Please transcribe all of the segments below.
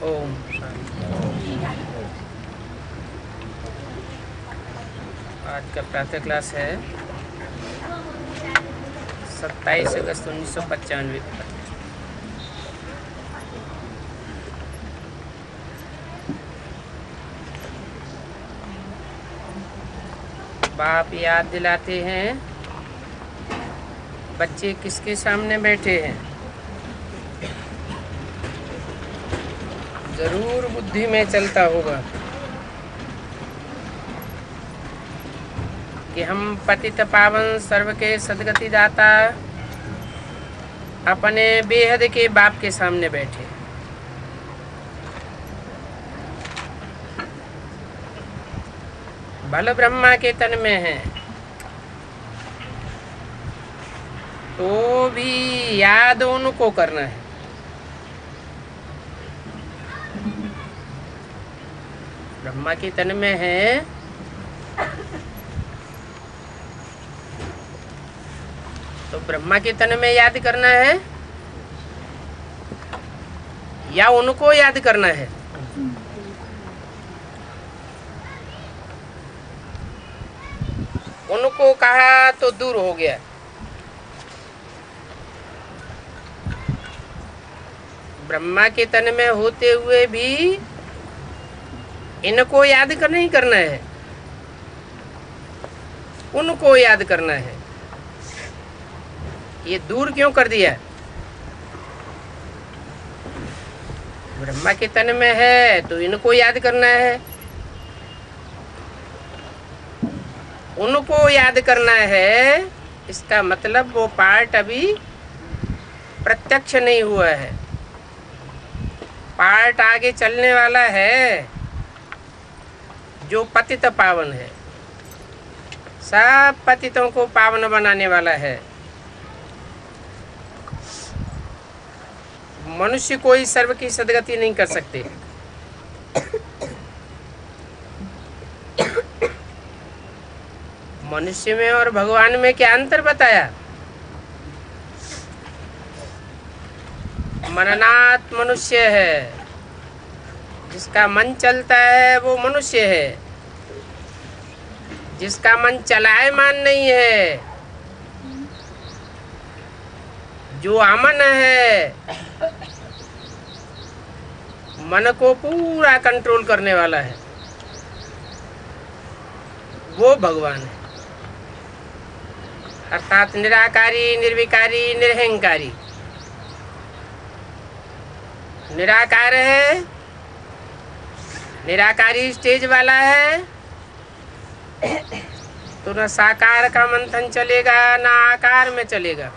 ओम शांति। आज का प्रातः क्लास है 27 अगस्त 1995। बाप याद दिलाते हैं बच्चे किसके सामने बैठे हैं। जरूर बुद्धि में चलता होगा कि हम पतित पावन सर्व के सदगति दाता अपने बेहद के बाप के सामने बैठे। भल ब्रह्मा के तन में है तो भी याद उनको करना है। ब्रह्मा के तन में है तो ब्रह्मा के तन में याद करना है या उनको याद करना है। उनको कहा तो दूर हो गया। ब्रह्मा के तन में होते हुए भी इनको याद कर नहीं करना है, उनको याद करना है। ये दूर क्यों कर दिया? ब्रह्मा के तन में है तो इनको याद करना है, उनको याद करना है। इसका मतलब वो पार्ट अभी प्रत्यक्ष नहीं हुआ है, पार्ट आगे चलने वाला है जो पतित पावन है, सब पतितों को पावन बनाने वाला है। मनुष्य कोई सर्व की सदगति नहीं कर सकते। मनुष्य में और भगवान में क्या अंतर बताया? मननात् मनुष्य है, जिसका मन चलता है वो मनुष्य है। जिसका मन चलायमान नहीं है, जो अमन है, मन को पूरा कंट्रोल करने वाला है, वो भगवान है। अर्थात निराकारी, निर्विकारी, निरहंकारी। निराकार है, निराकारी स्टेज वाला है तो न साकार का मंथन चलेगा न आकार में चलेगा,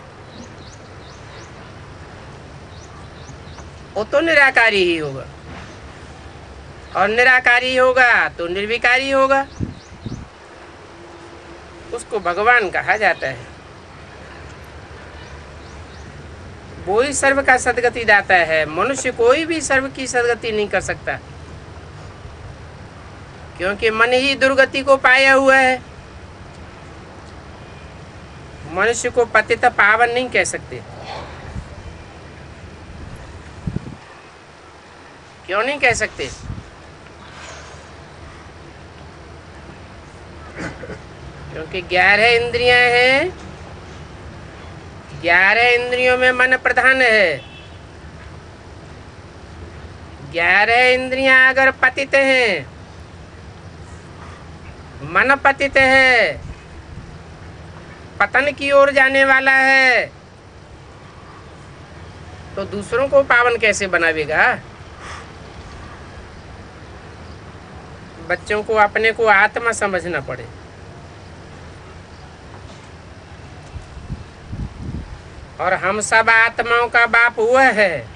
वो तो निराकारी ही होगा। और निराकारी होगा तो निर्विकारी होगा, उसको भगवान कहा जाता है। वो ही सर्व का सदगति दाता है। मनुष्य कोई भी सर्व की सदगति नहीं कर सकता, क्योंकि मन ही दुर्गति को पाया हुआ है। मनुष्य को पतित पावन नहीं कह सकते। क्यों नहीं कह सकते? क्योंकि 11 इंद्रियां हैं, 11 इंद्रियों में मन प्रधान है। 11 इंद्रियां अगर पतित हैं, मन पतित है, पतन की ओर जाने वाला है, तो दूसरों को पावन कैसे बनावेगा? बच्चों को अपने को आत्मा समझना पड़े। और हम सब आत्माओं का बाप हुआ है।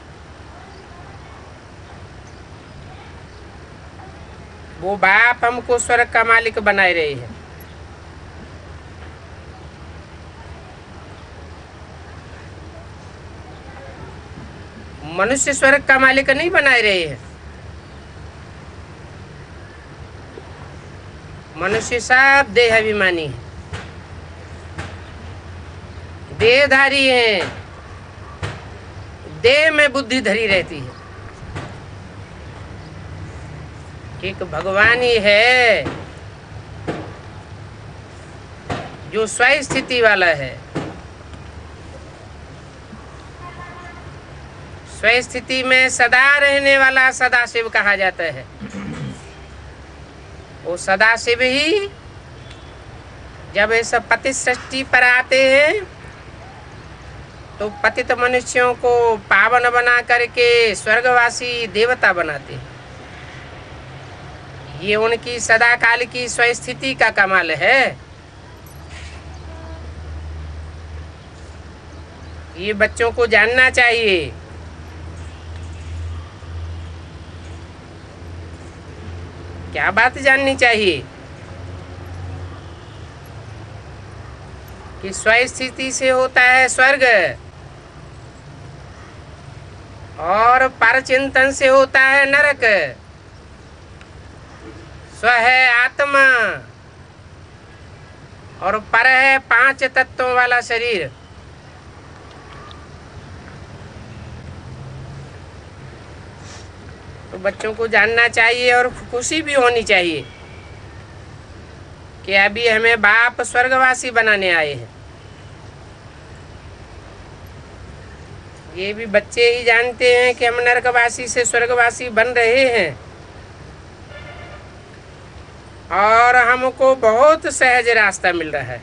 वो बाप हमको स्वर्ग का मालिक बनाए रहे हैं। मनुष्य स्वर्ग का मालिक नहीं बनाए रहे हैं। मनुष्य सब देहाभिमानी है, देहधारी हैं, देह में बुद्धि धरी रहती है। एक भगवान ही है जो स्वस्थिति वाला है। स्वस्थिति में सदा रहने वाला सदाशिव कहा जाता है। वो सदाशिव ही जब इस पति सृष्टि पर आते हैं तो पतित मनुष्यों को पावन बना करके स्वर्गवासी देवता बनाते हैं। ये उनकी सदा काल की स्वस्थिति का कमाल है। ये बच्चों को जानना चाहिए। क्या बात जाननी चाहिए कि स्वस्थिति से होता है स्वर्ग और परचिंतन से होता है नरक। स्व है आत्मा और पर है 5 तत्वों वाला शरीर। तो बच्चों को जानना चाहिए और खुशी भी होनी चाहिए कि अभी हमें बाप स्वर्गवासी बनाने आए हैं। ये भी बच्चे ही जानते हैं कि हम नरकवासी से स्वर्गवासी बन रहे हैं और हमको बहुत सहज रास्ता मिल रहा है।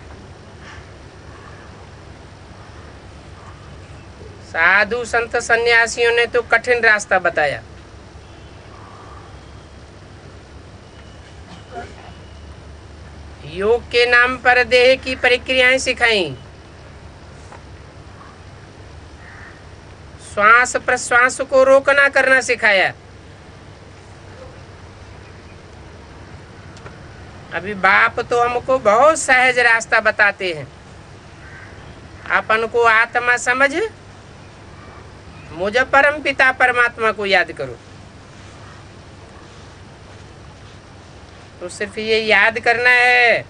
साधु संत सन्यासियों ने तो कठिन रास्ता बताया। योग के नाम पर देह की प्रक्रियाएं सिखाई, श्वास प्रश्वास को रोकना करना सिखाया। अभी बाप तो हमको बहुत सहज रास्ता बताते हैं। अपन को आत्मा समझ मुझे परम पिता परमात्मा को याद करो। तो सिर्फ ये याद करना है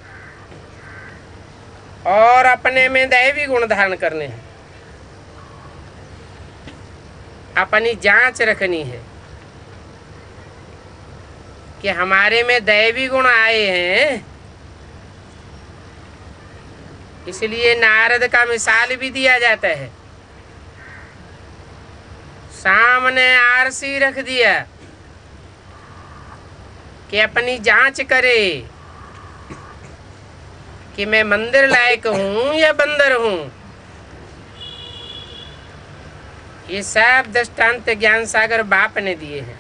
और अपने में दैवी गुण धारण करने हैं। अपनी जांच रखनी है कि हमारे में दैवी गुण आए हैं। इसलिए नारद का मिसाल भी दिया जाता है। सामने आरसी रख दिया कि अपनी जांच करे कि मैं मंदिर लायक हूं या बंदर हूं। ये सब दृष्टांत ज्ञान सागर बाप ने दिए हैं।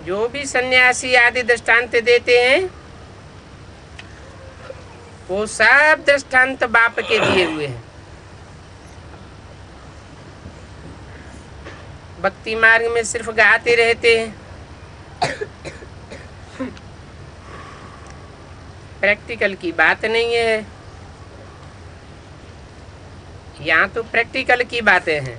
जो भी सन्यासी आदि दृष्टांत देते हैं वो सब दृष्टांत बाप के दिए हुए हैं। भक्ति मार्ग में सिर्फ गाते रहते हैं, प्रैक्टिकल की बात नहीं है। यहाँ तो प्रैक्टिकल की बातें हैं।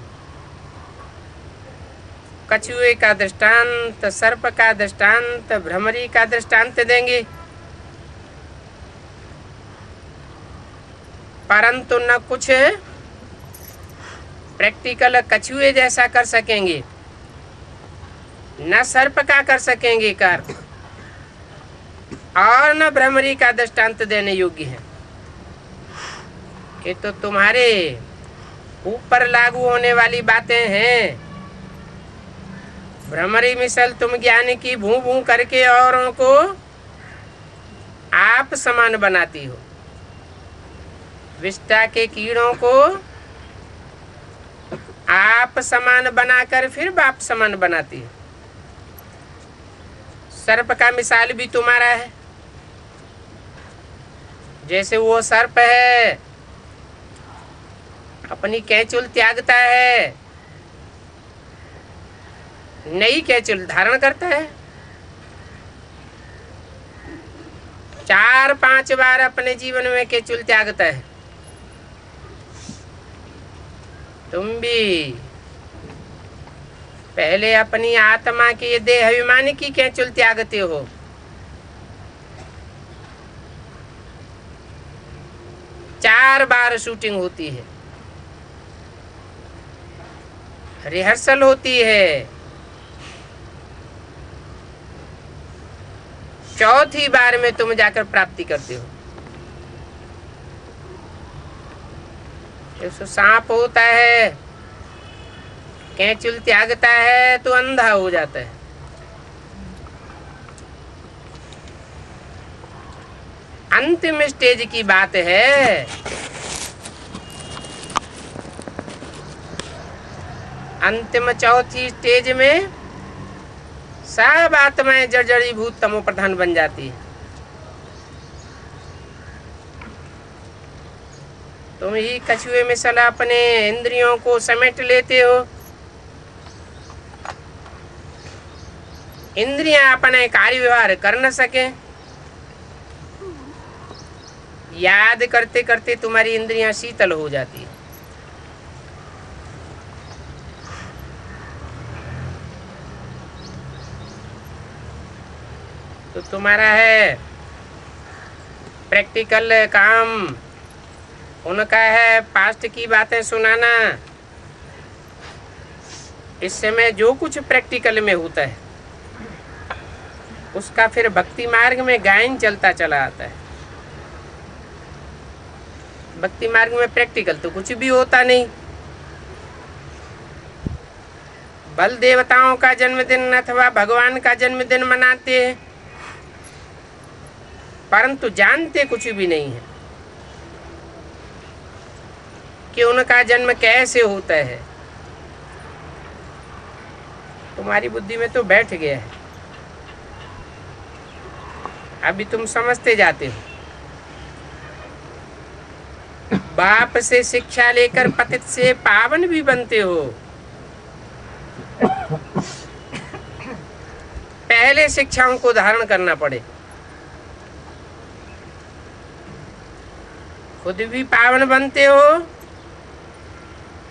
कछुए का दृष्टांत, सर्प का दृष्टांत, भ्रमरी का दृष्टांत देंगे, परंतु न कुछ प्रैक्टिकल कछुए जैसा कर सकेंगे, न सर्प का कर सकेंगे कर, और न भ्रमरी का दृष्टांत देने योग्य है। ये तो तुम्हारे ऊपर लागू होने वाली बातें हैं। भ्रमरी मिसल तुम ज्ञान की भू भू करके औरों को आप समान बनाती हो। विष्टा के कीड़ों को आप समान बनाकर फिर बाप समान बनाती है। सर्प का मिसाल भी तुम्हारा है। जैसे वो सर्प है, अपनी कैंचुल त्यागता है, नई कैंचुल धारण करता है। 4-5 बार अपने जीवन में कैंचुल त्यागता है। तुम भी पहले अपनी आत्मा के देह अभिमान की कैंचुल त्यागते हो। चार बार शूटिंग होती है। रिहर्सल होती है। चौथी बार में तुम जाकर प्राप्ति करते हो। जब सांप होता है, कैंचुल त्यागता है तो अंधा हो जाता है। अंतिम स्टेज की बात है। अंतिम चौथी स्टेज में सब आत्माएं जर्जरीभूत तमो प्रधान बन जाती है। तुम ही कछुए में सला अपने इंद्रियों को समेट लेते हो। इंद्रियां अपने कार्य व्यवहार कर न सके। याद करते करते तुम्हारी इंद्रियां शीतल हो जाती है। तो तुम्हारा है प्रैक्टिकल काम, उनका है पास्ट की बातें सुनाना। इस समय जो कुछ प्रैक्टिकल में होता है उसका फिर भक्ति मार्ग में गायन चलता चला आता है। भक्ति मार्ग में प्रैक्टिकल तो कुछ भी होता नहीं। बल देवताओं का जन्मदिन अथवा भगवान का जन्मदिन मनाते हैं, परंतु जानते कुछ भी नहीं है कि उनका जन्म कैसे होता है। तुम्हारी बुद्धि में तो बैठ गया है, अभी तुम समझते जाते हो। बाप से शिक्षा लेकर पतित से पावन भी बनते हो। पहले शिक्षाओं को धारण करना पड़े, खुद भी पावन बनते हो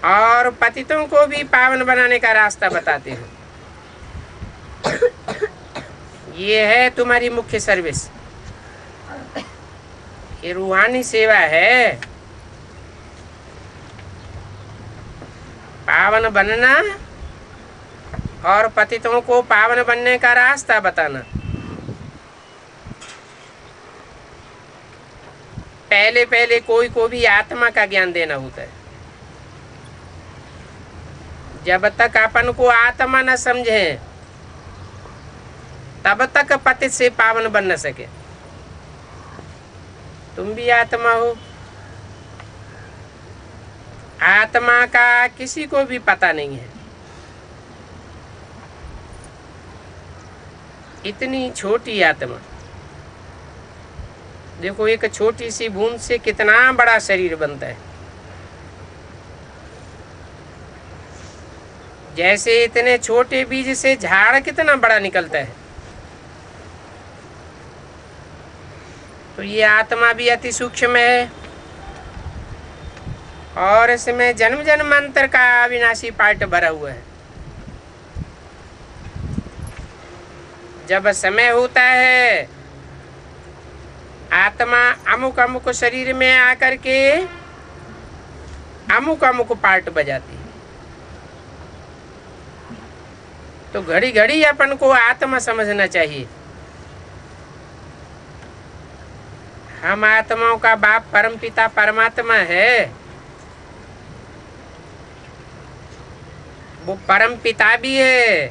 और पतितों को भी पावन बनाने का रास्ता बताते हो। ये है तुम्हारी मुख्य सर्विस, ये रूहानी सेवा है। पावन बनना और पतितों को पावन बनने का रास्ता बताना। पहले पहले कोई को भी आत्मा का ज्ञान देना होता है। जब तक अपन को आत्मा न समझे तब तक पतित से पावन बन न सके। तुम भी आत्मा हो, आत्मा का किसी को भी पता नहीं है। इतनी छोटी आत्मा, देखो एक छोटी सी बूंद से कितना बड़ा शरीर बनता है। जैसे इतने छोटे बीज से झाड़ कितना बड़ा निकलता है, तो ये आत्मा भी अति सूक्ष्म है और इसमें जन्म जन्मांतर का अविनाशी पार्ट भरा हुआ है। जब समय होता है आत्मा अमुक अमुक शरीर में आकर के अमुक अमुक पार्ट बजाती है, तो घड़ी घड़ी अपन को आत्मा समझना चाहिए। हम आत्माओं का बाप परमपिता परमात्मा है। वो परम पिता भी है,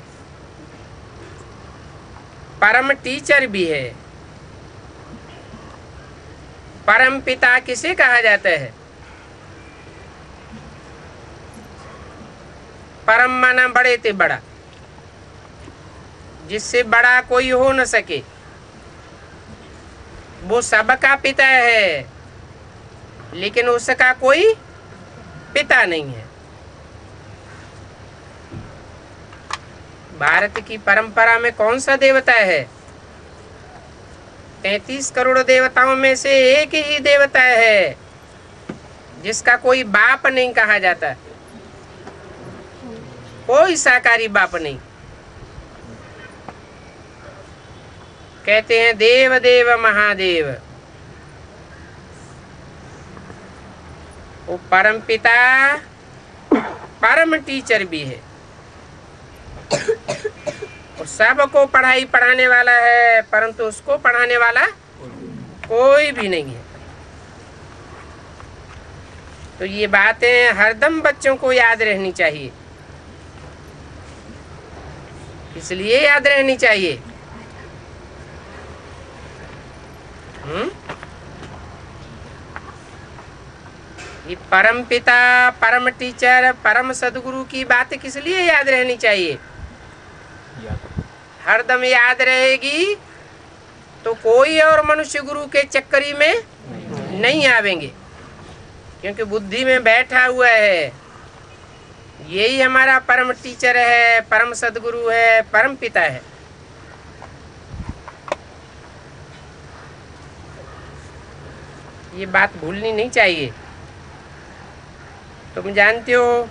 परम टीचर भी है। परम पिता किसे कहा जाता है? परम माना बड़े ते बड़ा, जिससे बड़ा कोई हो न सके। वो सबका पिता है, लेकिन उसका कोई पिता नहीं है। भारत की परंपरा में कौन सा देवता है? 33 करोड़ देवताओं में से एक ही देवता है जिसका कोई बाप नहीं कहा जाता, कोई साकारी बाप नहीं। कहते हैं देव देव महादेव। वो परम पिता परम टीचर भी है। सबको पढ़ाई पढ़ाने वाला है, परंतु उसको पढ़ाने वाला कोई भी नहीं है। तो ये बातें हरदम बच्चों को याद रहनी चाहिए। इसलिए याद रहनी चाहिए। ये परम पिता, परम टीचर, परम सदगुरु की बात किस लिए याद रहनी चाहिए? हरदम याद रहेगी तो कोई और मनुष्य गुरु के चक्करी में नहीं आवेंगे, क्योंकि बुद्धि में बैठा हुआ है यही हमारा परम टीचर है, परम सदगुरु है, परम पिता है। ये बात भूलनी नहीं चाहिए। तुम जानते हो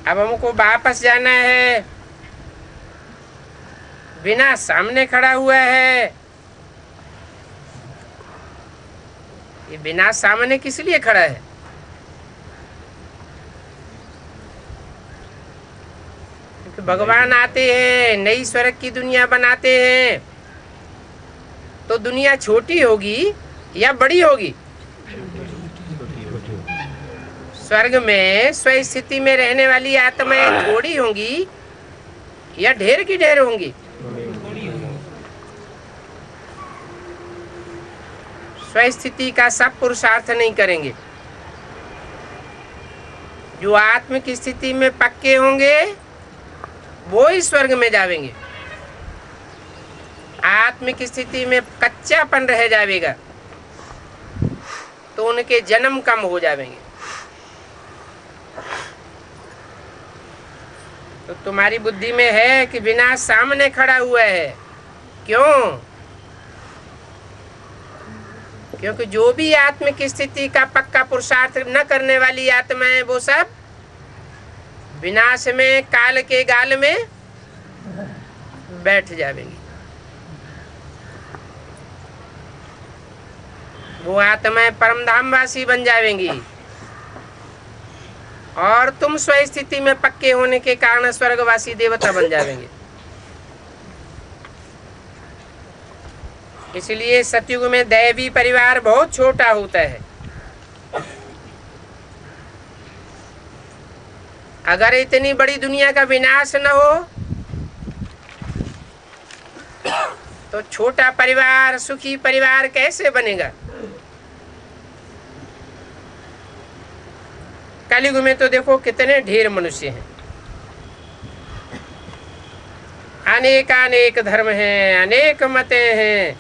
अब हमको वापस जाना है, बिना सामने खड़ा हुआ है। ये बिना सामने किस लिए खड़ा है? क्योंकि भगवान आते हैं, नई स्वर्ग की दुनिया बनाते हैं, तो दुनिया छोटी होगी या बड़ी होगी? स्वर्ग में स्व स्थिति में रहने वाली आत्माएं थोड़ी होंगी या ढेर की ढेर होंगी? स्व स्थिति का सब पुरुषार्थ नहीं करेंगे। जो आत्म की स्थिति में पक्के होंगे वो ही स्वर्ग में जावेंगे। आत्म की स्थिति में कच्चापन रह जाएगा तो उनके जन्म कम हो जाएंगे। तो तुम्हारी बुद्धि में है कि बिना सामने खड़ा हुआ है। क्यों? क्योंकि जो भी आत्म की स्थिति का पक्का पुरुषार्थ न करने वाली आत्मा है वो सब विनाश में काल के गाल में बैठ जाएंगी। वो आत्माएं परमधामवासी बन जाएंगी और तुम स्व स्थिति में पक्के होने के कारण स्वर्गवासी देवता बन जाएंगे। इसलिए सतयुग में दैवी परिवार बहुत छोटा होता है। अगर इतनी बड़ी दुनिया का विनाश न हो तो छोटा परिवार, सुखी परिवार कैसे बनेगा? कलयुग में तो देखो कितने ढेर मनुष्य हैं, अनेक अनेक धर्म हैं, अनेक मतें हैं,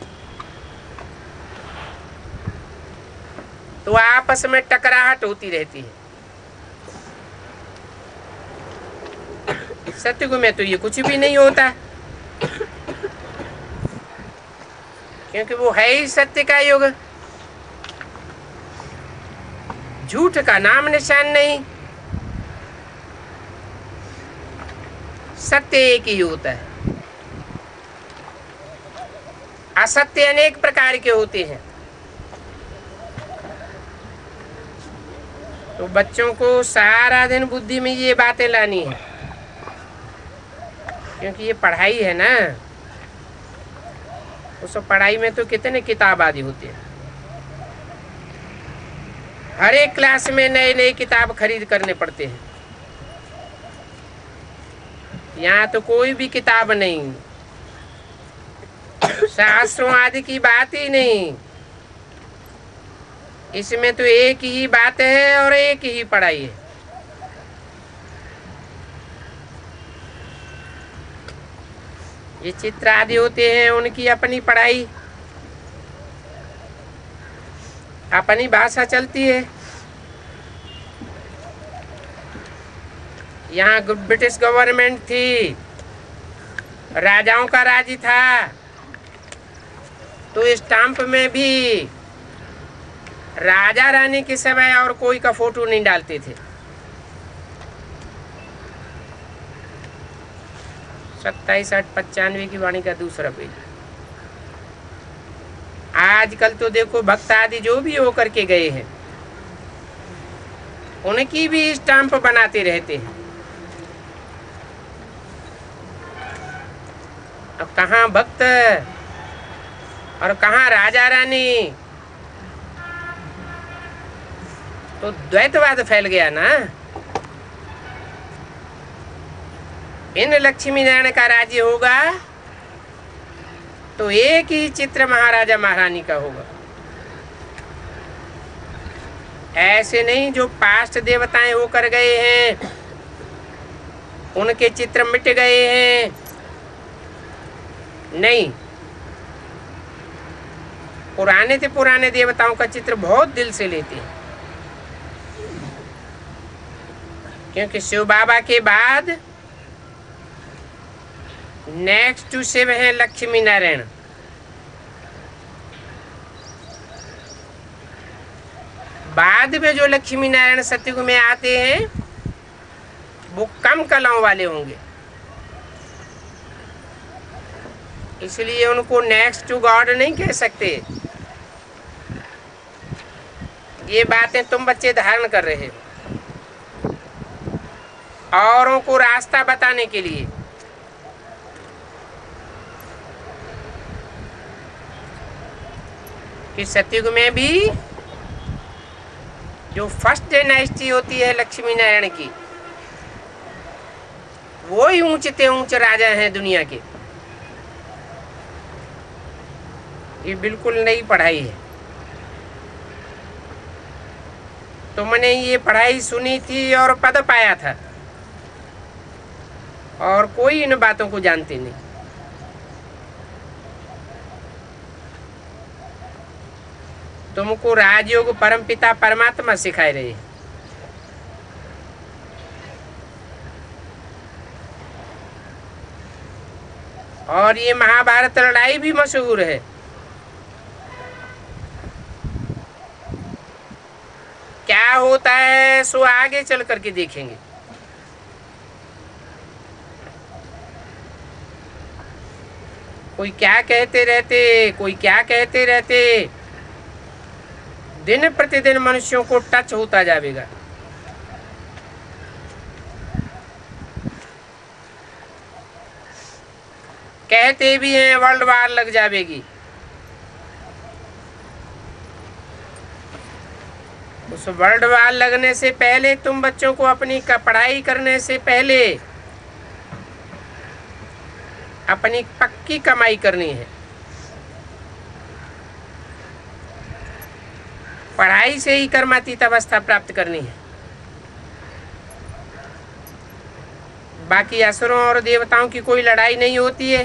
तो आपस में टकराहट होती रहती है। सतयुग में तो ये कुछ भी नहीं होता, क्योंकि वो है ही सत्य का युग। झूठ का नाम निशान नहीं, सत्य एक ही होता है। असत्य अनेक प्रकार के होते हैं। तो बच्चों को सारा दिन बुद्धि में ये बातें लानी है, क्योंकि ये पढ़ाई है ना। उस पढ़ाई में तो कितने किताब आदि होते हैं। हर एक क्लास में नए नए किताब खरीद करने पड़ते हैं। यहाँ तो कोई भी किताब नहीं, शास्त्रों आदि की बात ही नहीं। इसमें तो एक ही बात है और एक ही पढ़ाई है। ये चित्र आदि होते हैं, उनकी अपनी पढ़ाई, अपनी भाषा चलती है। यहाँ ब्रिटिश गवर्नमेंट थी, राजाओं का राज था, तो स्टाम्प में भी राजा रानी के समय और कोई का फोटो नहीं डालते थे। 27/8/95 की वाणी का दूसरा पेज। आजकल तो देखो भक्त आदि जो भी होकर के गए हैं उनकी भी स्टाम्प बनाते रहते हैं। अब कहाँ भक्त और कहाँ राजा रानी, तो द्वैतवाद फैल गया ना। इन लक्ष्मी नारायण का राज्य होगा तो एक ही चित्र महाराजा महारानी का होगा। ऐसे नहीं जो पास्ट देवताएं होकर गए हैं उनके चित्र मिट गए हैं, नहीं, पुराने से पुराने देवताओं का चित्र बहुत दिल से लेते हैं। क्योंकि शिव बाबा के बाद नेक्स्ट टू शिव है लक्ष्मी नारायण। बाद में जो लक्ष्मी नारायण सतयुग में आते हैं वो कम कलाओं वाले होंगे, इसलिए उनको नेक्स्ट टू गॉड नहीं कह सकते। ये बातें तुम बच्चे धारण कर रहे हो औरों को रास्ता बताने के लिए। कि सतयुग में भी जो फर्स्ट डायनेस्टी होती है लक्ष्मी नारायण की, वो ही ऊंचते ऊंच राजा हैं दुनिया के। ये बिल्कुल नई पढ़ाई है। तुमने ये पढ़ाई सुनी थी और पद पाया था, और कोई इन बातों को जानते नहीं। तुमको राजयोग परमपिता परमात्मा सिखाए रहे। और ये महाभारत लड़ाई भी मशहूर है। क्या होता है सो आगे चल करके देखेंगे। कोई क्या कहते रहते, कोई क्या कहते रहते, दिन प्रतिदिन मनुष्यों को टच होता जाएगा। कहते भी हैं वर्ल्ड वार लग जाएगी। उस वर्ल्ड वार लगने से पहले तुम बच्चों को अपनी पढ़ाई करने से पहले अपनी पक्की कमाई करनी है। पढ़ाई से ही कर्मातीत अवस्था प्राप्त करनी है। बाकी असुरों और देवताओं की कोई लड़ाई नहीं होती है।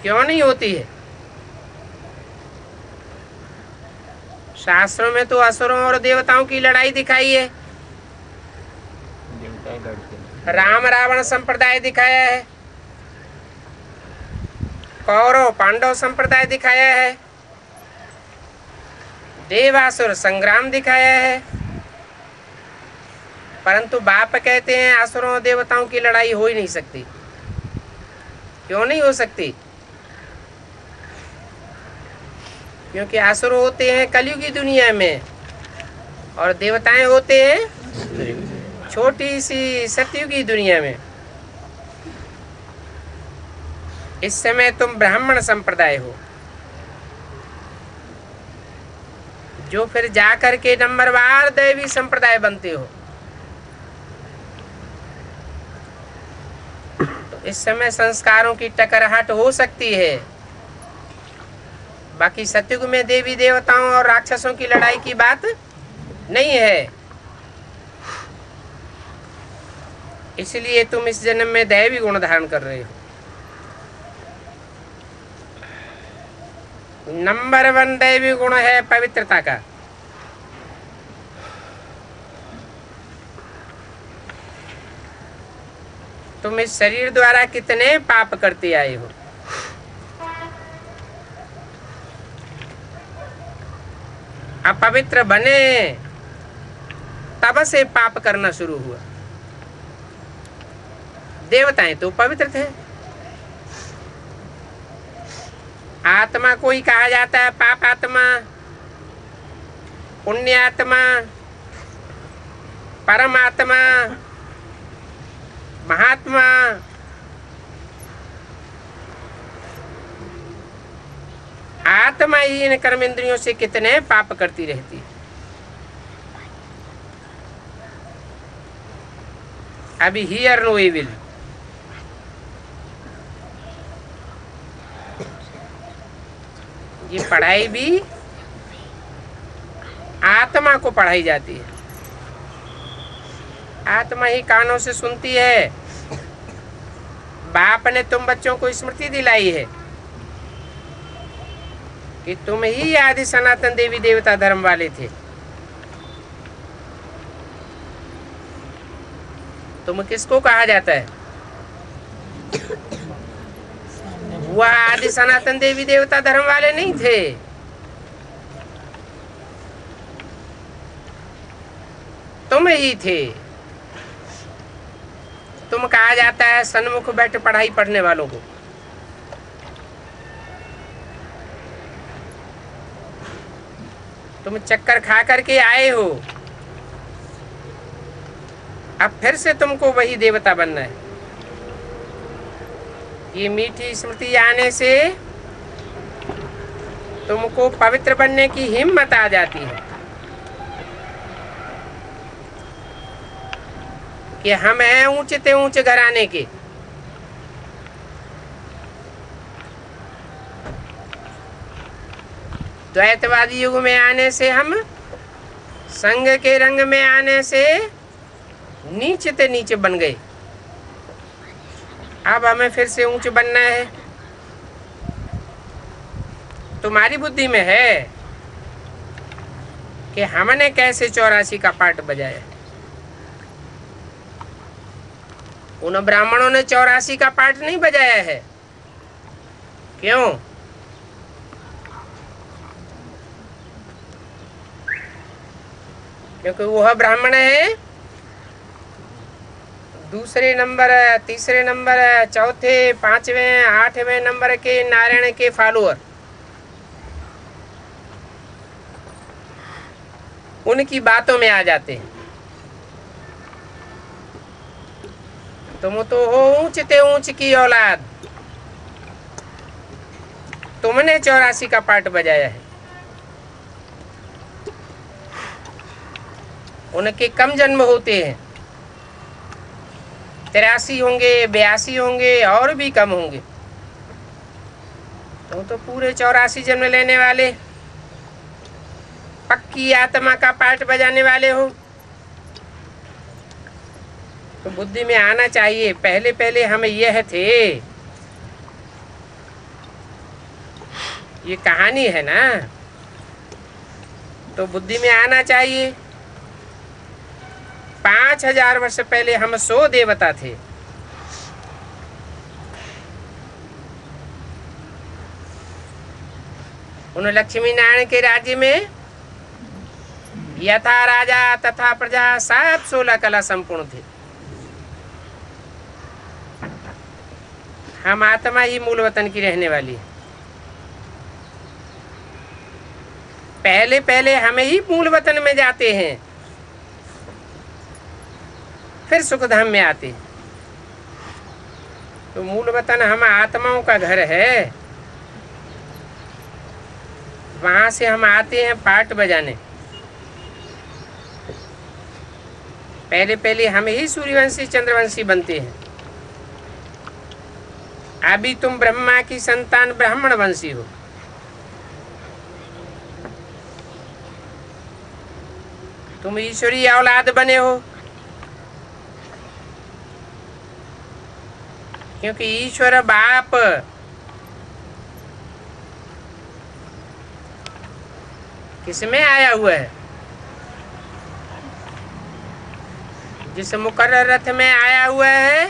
क्यों नहीं होती है? शास्त्रों में तो असुरों और देवताओं की लड़ाई दिखाई है। राम रावण संप्रदाय दिखाया है, कौरव पांडव संप्रदाय दिखाया है, देवासुर संग्राम दिखाया है। परंतु बाप कहते हैं असुरों और देवताओं की लड़ाई हो ही नहीं सकती। क्यों नहीं हो सकती? क्योंकि असुर होते हैं कलयुगी दुनिया में और देवताएं होते हैं छोटी सी सतयुगी दुनिया में। इस समय तुम ब्राह्मण संप्रदाय हो, जो फिर जाकर के नंबरवार दैवी संप्रदाय बनते हो। तो इस समय संस्कारों की टकराहट हो सकती है। बाकी सतयुग में देवी देवताओं और राक्षसों की लड़ाई की बात नहीं है। इसलिए तुम इस जन्म में दैवी गुण धारण कर रहे हो। नंबर 1 दैवी गुण है पवित्रता का। तुम इस शरीर द्वारा कितने पाप करते आए हो। अपवित्र बने तब से पाप करना शुरू हुआ। देवताएं तो पवित्र थे। आत्मा को ही कहा जाता है पाप आत्मा, पुण्य आत्मा, परमात्मा। महात्मा आत्मा ही इन कर्म इंद्रियों से कितने पाप करती रहती है। अभी हियर नो एविल, ये पढ़ाई भी आत्मा को पढ़ाई जाती है। आत्मा ही कानों से सुनती है। बाप ने तुम बच्चों को स्मृति दिलाई है कि तुम ही आदि सनातन देवी देवता धर्म वाले थे। तुम किसको कहा जाता है? वह आदि सनातन देवी देवता धर्म वाले नहीं थे। तुम ही थे। तुम कहा जाता है सन्मुख बैठ पढ़ाई पढ़ने वालों को। तुम चक्कर खा करके आए हो, अब फिर से तुमको वही देवता बनना है। ये मीठी स्मृति आने से तुमको पवित्र बनने की हिम्मत आ जाती है कि हम हैं ऊंचे ते ऊंचे घराने के। द्वैतवादी युग में आने से, हम संघ के रंग में आने से नीचे ते नीचे बन गए। अब हमें फिर से ऊंचे बनना है। तुम्हारी बुद्धि में है कि हमने कैसे 84 का पाठ बजाया। उन ब्राह्मणों ने 84 का पाठ नहीं बजाया है। क्यों? क्योंकि वह ब्राह्मण है दूसरे नंबर, तीसरे नंबर, चौथे, पांचवें, आठवें नंबर के नारायण के फॉलोअर। उनकी बातों में आ जाते हैं। तुम तो हो ऊंच ते ऊंच की औलाद। तुमने 84 का पाठ बजाया है। उनके कम जन्म होते हैं, 83 होंगे, 82 होंगे, और भी कम होंगे। तुम तो पूरे 84 जन्म लेने वाले, पक्की आत्मा का पाठ बजाने वाले हो। तो बुद्धि में आना चाहिए, पहले पहले हम यह थे। ये कहानी है ना, तो बुद्धि में आना चाहिए। 5000 वर्ष पहले हम 100 देवता थे। उन लक्ष्मी नारायण के राज्य में यथा राजा तथा प्रजा सब 16 कला संपूर्ण थे। हम आत्मा ही मूल वतन की रहने वाली है। पहले पहले हमें ही मूल वतन में जाते हैं, फिर सुखधाम में आते हैं। तो मूल वतन हम आत्माओं का घर है। वहां से हम आते हैं पाठ बजाने। पहले पहले हम ही सूर्यवंशी चंद्रवंशी बनते हैं। अभी तुम ब्रह्मा की संतान ब्राह्मण वंशी हो। तुम ईश्वरी औलाद बने हो, क्योंकि ईश्वर बाप किसमें आया हुआ है? जिस मुकर्रर रथ में आया हुआ है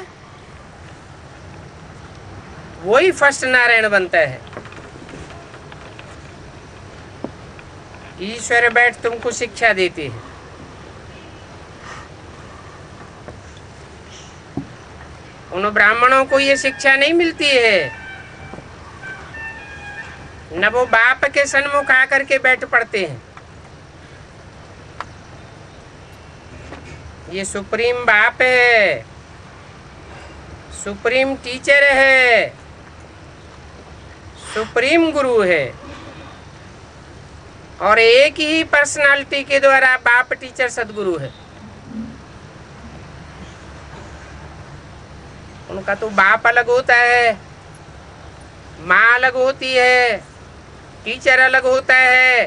वही फर्स्ट नारायण बनता है। ईश्वर बैठ तुमको शिक्षा देते हैं। उन ब्राह्मणों को ये शिक्षा नहीं मिलती है, न वो बाप के सन्मुख आकर के बैठ पड़ते हैं। ये सुप्रीम बाप है, सुप्रीम टीचर है, सुप्रीम गुरु है, और एक ही पर्सनालिटी के द्वारा बाप टीचर सदगुरु है। उनका तो बाप अलग होता है, माँ अलग होती है, टीचर अलग होता है।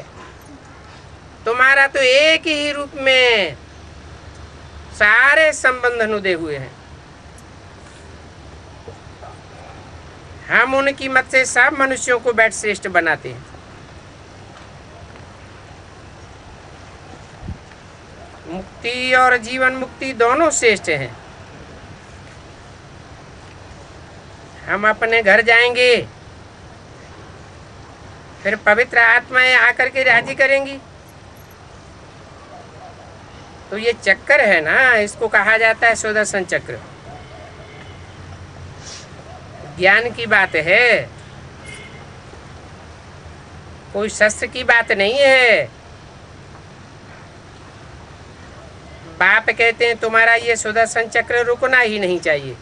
तुम्हारा तो एक ही रूप में सारे संबंध नुदे हुए हैं। हम उनकी मत से सब मनुष्यों को बैठ श्रेष्ठ बनाते हैं। मुक्ति और जीवन मुक्ति दोनों श्रेष्ठ हैं। हम अपने घर जाएंगे, फिर पवित्र आत्माएं आकर के राजी करेंगी। तो ये चक्कर है ना, इसको कहा जाता है सुदर्शन चक्र। ज्ञान की बात है, कोई शस्त्र की बात नहीं है। बाप कहते हैं तुम्हारा ये सुदर्शन चक्र रुकना ही नहीं चाहिए।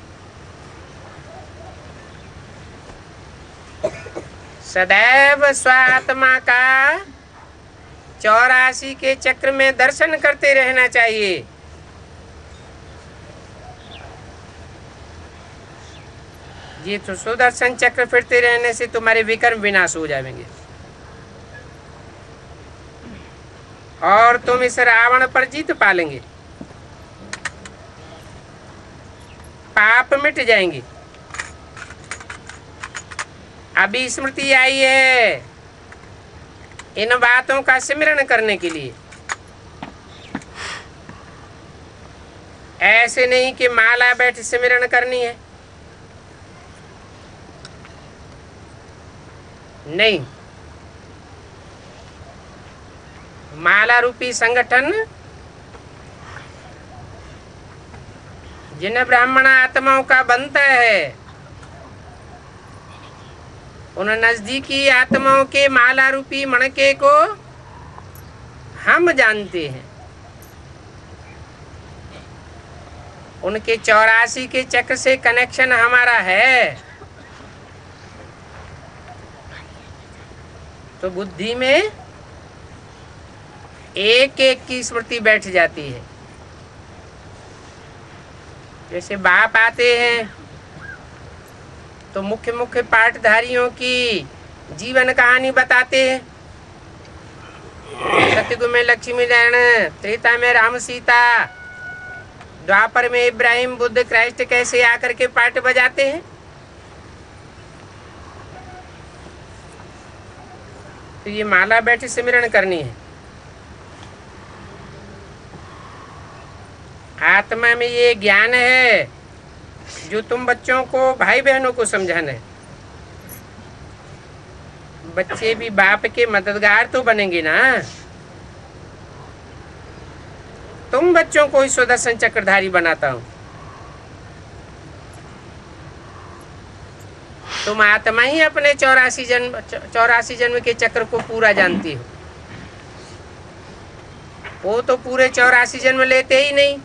सदैव स्वात्मा का 84 के चक्र में दर्शन करते रहना चाहिए। ये तो सुदर्शन चक्र फिरते रहने से तुम्हारे विकर्म विनाश हो जाएंगे और तुम इस रावण पर जीत पालेंगे, पाप मिट जाएंगे। अभी स्मृति आई है इन बातों का सिमरण करने के लिए। ऐसे नहीं कि माला बैठ सिमरण करनी है, नहीं। माला रूपी संगठन जिन ब्राह्मण आत्माओं का बनता है, उन नजदीकी आत्माओं के माला रूपी मणके को हम जानते हैं। उनके 84 के चक्र से कनेक्शन हमारा है। तो बुद्धि में एक एक की स्मृति बैठ जाती है। जैसे बाप आते हैं तो मुख्य मुख्य पाठधारियों की जीवन कहानी बताते हैं। सतयुग में लक्ष्मी नारायण, त्रेता में राम सीता, द्वापर में इब्राहिम बुद्ध क्राइस्ट कैसे आकर के पाठ बजाते हैं। तो ये माला बैठी सिमरण करनी है। आत्मा में ये ज्ञान है जो तुम बच्चों को, भाई बहनों को समझाना है। बच्चे भी बाप के मददगार तो बनेंगे ना। तुम बच्चों को ही सुदर्शन चक्रधारी बनाता हूं। तुम आत्मा ही अपने 84 जन्म के चक्र को पूरा जानती हो। वो तो पूरे 84 जन्म लेते ही नहीं,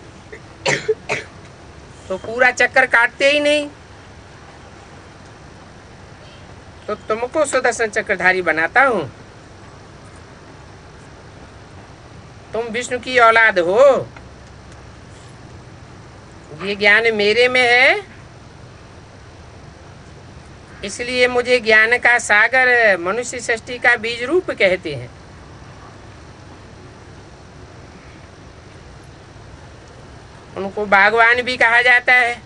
तो पूरा चक्कर काटते ही नहीं। तो तुमको सुदर्शन चक्रधारी बनाता हूं। तुम विष्णु की औलाद हो। ये ज्ञान मेरे में है, इसलिए मुझे ज्ञान का सागर, मनुष्य सृष्टि का बीज रूप कहते हैं। उनको बागवान भी कहा जाता है।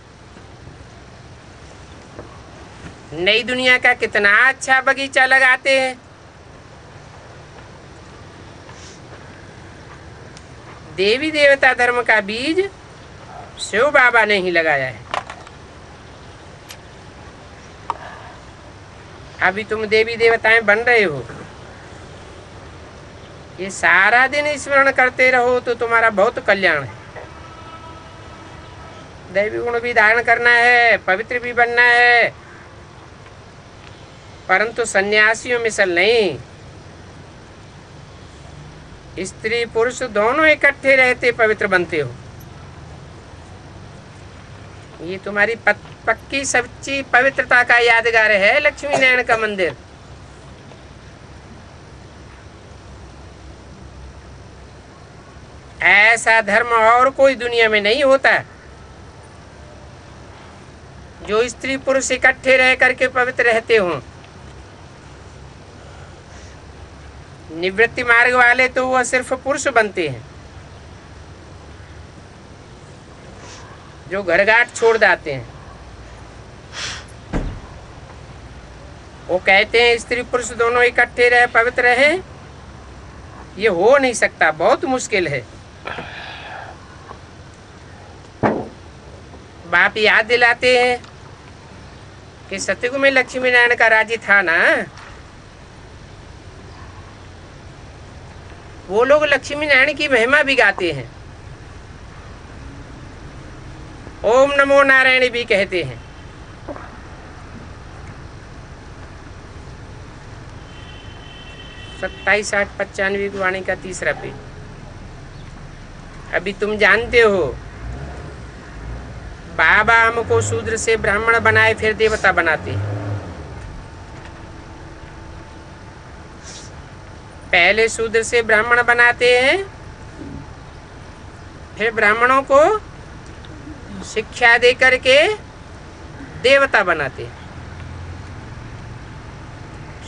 नई दुनिया का कितना अच्छा बगीचा लगाते हैं। देवी देवता धर्म का बीज शिव बाबा ने ही लगाया है। अभी तुम देवी देवताएं बन रहे हो। ये सारा दिन स्मरण करते रहो तो तुम्हारा बहुत कल्याण है। दैवी गुण भी धारण करना है, पवित्र भी बनना है, परंतु सन्यासियों मिसल नहीं। स्त्री पुरुष दोनों इकट्ठे रहते पवित्र बनते हो। ये तुम्हारी पक्की सच्ची पवित्रता का यादगार है लक्ष्मी नारायण का मंदिर। ऐसा धर्म और कोई दुनिया में नहीं होता जो स्त्री पुरुष इकट्ठे रह करके पवित्र रहते हों। निवृत्ति मार्ग वाले तो वह सिर्फ पुरुष बनते हैं जो घरघाट छोड़ जाते हैं। वो कहते हैं स्त्री पुरुष दोनों इकट्ठे रहे पवित्र रहे, ये हो नहीं सकता, बहुत मुश्किल है। बाप याद दिलाते हैं कि सतयुग में लक्ष्मी नारायण का राज्य था ना। वो लोग लक्ष्मी नारायण की महिमा भी गाते हैं, ओम नमो नारायण भी कहते हैं। सत्ताईस 895 की वाणी का 3रा पेज। अभी तुम जानते हो बाबा हमको शूद्र से ब्राह्मण बनाए फिर देवता बनाते। पहले शूद्र से ब्राह्मण बनाते हैं, फिर ब्राह्मणों को शिक्षा दे करके देवता बनाते।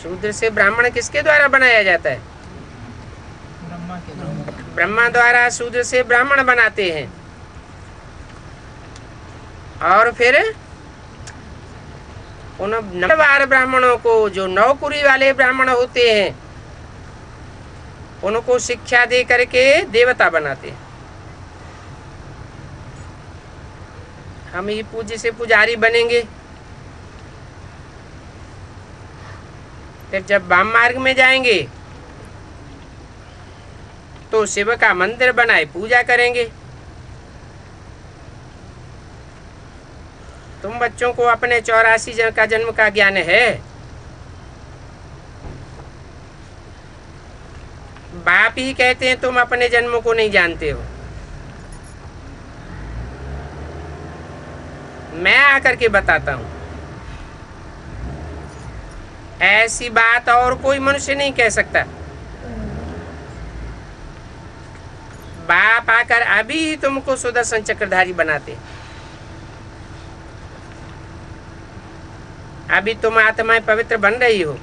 शूद्र से ब्राह्मण किसके द्वारा बनाया जाता है? ब्रह्मा द्वारा शूद्र से ब्राह्मण बनाते हैं, और फिर उन 9 ब्राह्मणों को, जो 9 कुरी वाले ब्राह्मण होते हैं, उनको शिक्षा दे करके देवता बनाते हैं। हम ही पूज्य से पुजारी बनेंगे, फिर जब वाम मार्ग में जाएंगे तो शिव का मंदिर बनाए पूजा करेंगे। तुम बच्चों को अपने 84 का जन्म का ज्ञान है? बाप ही कहते हैं तुम अपने जन्म को नहीं जानते हो। मैं आकर के बताता हूं। ऐसी बात और कोई मनुष्य नहीं कह सकता। बाप आकर अभी ही तुमको सुदर्शन चक्रधारी बनाते। अभी तुम आत्माएं पवित्र बन रही हो।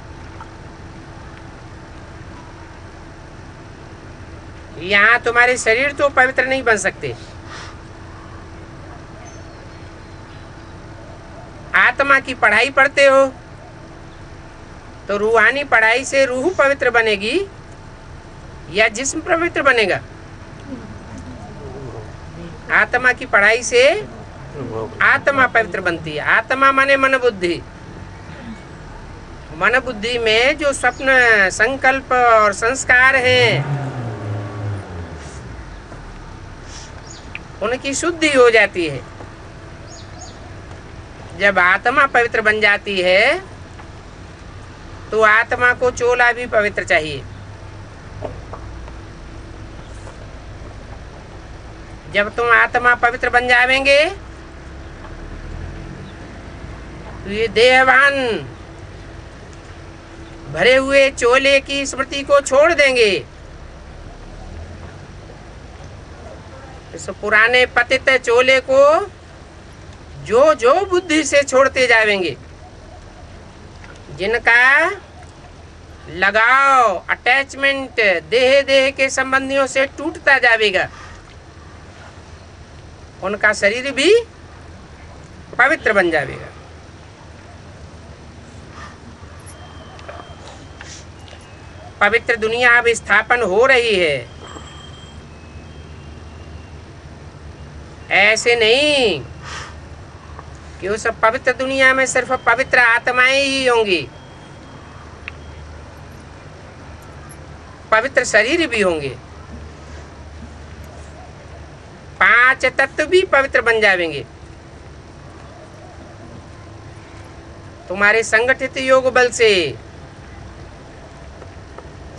यहाँ तुम्हारे शरीर तो पवित्र नहीं बन सकते। आत्मा की पढ़ाई पढ़ते हो तो रूहानी पढ़ाई से रूह पवित्र बनेगी या जिस्म पवित्र बनेगा? आत्मा की पढ़ाई से आत्मा पवित्र बनती है। आत्मा माने मन बुद्धि। मन बुद्धि में जो स्वप्न संकल्प और संस्कार हैं, उनकी शुद्धि हो जाती है। जब आत्मा पवित्र बन जाती है तो आत्मा को चोला भी पवित्र चाहिए। जब तुम आत्मा पवित्र बन जावेंगे तो ये देहवान भरे हुए चोले की स्मृति को छोड़ देंगे। इस पुराने पतित चोले को जो जो बुद्धि से छोड़ते जावेंगे, जिनका लगाव अटैचमेंट देह देह के संबंधियों से टूटता जाएगा, उनका शरीर भी पवित्र बन जाएगा। पवित्र दुनिया अब स्थापन हो रही है। ऐसे नहीं कि उस पवित्र दुनिया में सिर्फ पवित्र आत्माएं ही होंगी, पवित्र शरीर भी होंगे। 5 तत्व भी पवित्र बन जाएंगे। तुम्हारे संगठित योग बल से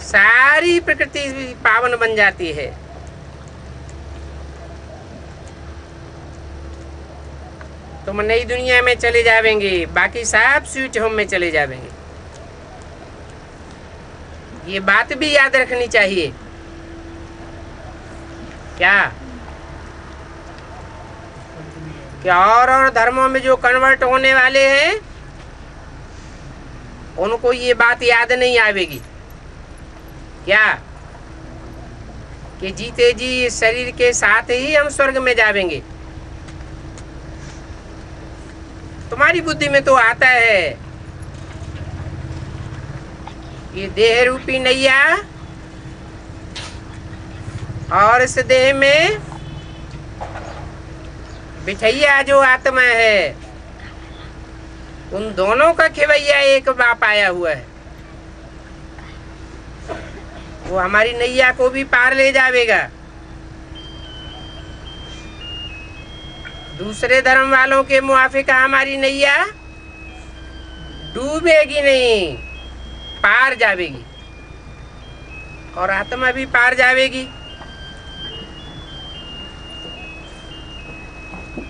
सारी प्रकृति पावन बन जाती है। तुम नई दुनिया में चले जावेंगे, बाकी सब स्वीट होम में चले जावेंगे। ये बात भी याद रखनी चाहिए। क्या और धर्मों में जो कन्वर्ट होने वाले हैं उनको ये बात याद नहीं आवेगी क्या कि जीते जी इस शरीर के साथ ही हम स्वर्ग में जावेंगे। तुम्हारी बुद्धि में तो आता है ये देह रूपी नैया और इस देह में बिठैया जो आत्मा है, उन दोनों का खेवैया एक बाप आया हुआ है। वो हमारी नैया को भी पार ले जावेगा। दूसरे धर्म वालों के मुआफिक हमारी नैया डूबेगी नहीं, पार जावेगी और आत्मा भी पार जावेगी।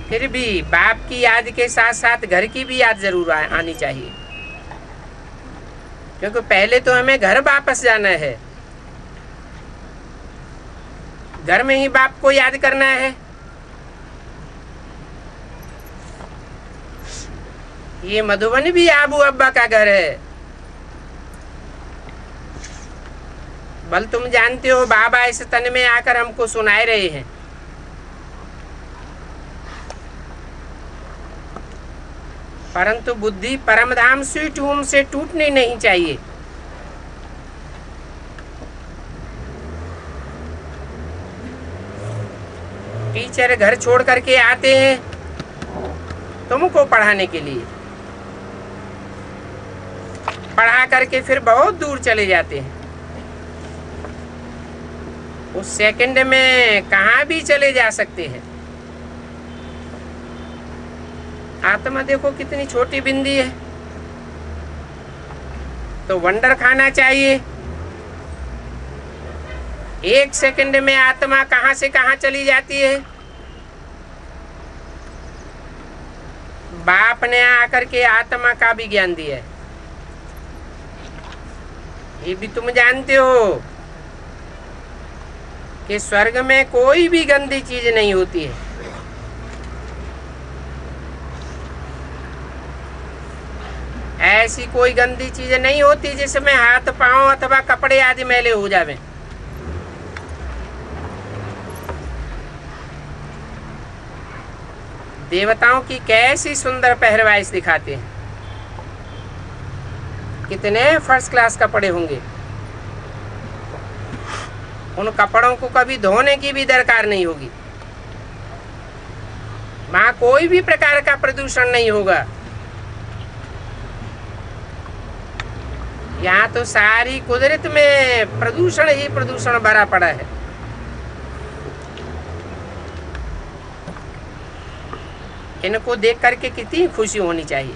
फिर भी बाप की याद के साथ साथ घर की भी याद जरूर आनी चाहिए, क्योंकि पहले तो हमें घर वापस जाना है। घर में ही बाप को याद करना है। ये मधुबन भी आबू अब्बा का घर है। बल तुम जानते हो बाबा इस तन में आकर हमको सुनाए रहे हैं। परंतु बुद्धि परमधाम स्वीट होम से टूटनी नहीं चाहिए। टीचर घर छोड़ करके आते हैं तुमको पढ़ाने के लिए, पढ़ा करके फिर बहुत दूर चले जाते हैं। उस सेकंड में कहाँ भी चले जा सकते हैं। आत्मा देखो कितनी छोटी बिंदी है, तो वंडर खाना चाहिए। एक सेकंड में आत्मा कहां से कहां चली जाती है। बाप ने आकर के आत्मा का भी ज्ञान दिया है। ये भी तुम जानते हो कि स्वर्ग में कोई भी गंदी चीज नहीं होती है। ऐसी कोई गंदी चीज नहीं होती जिसमें हाथ पांव अथवा कपड़े आदि मैले हो जावे। देवताओं की कैसी सुंदर पहरवाइश दिखाते हैं। कितने फर्स्ट क्लास कपड़े होंगे। उन कपड़ों को कभी धोने की भी दरकार नहीं होगी। वहां कोई भी प्रकार का प्रदूषण नहीं होगा। यहाँ तो सारी कुदरत में प्रदूषण ही प्रदूषण भरा पड़ा है। इनको देख करके कितनी खुशी होनी चाहिए।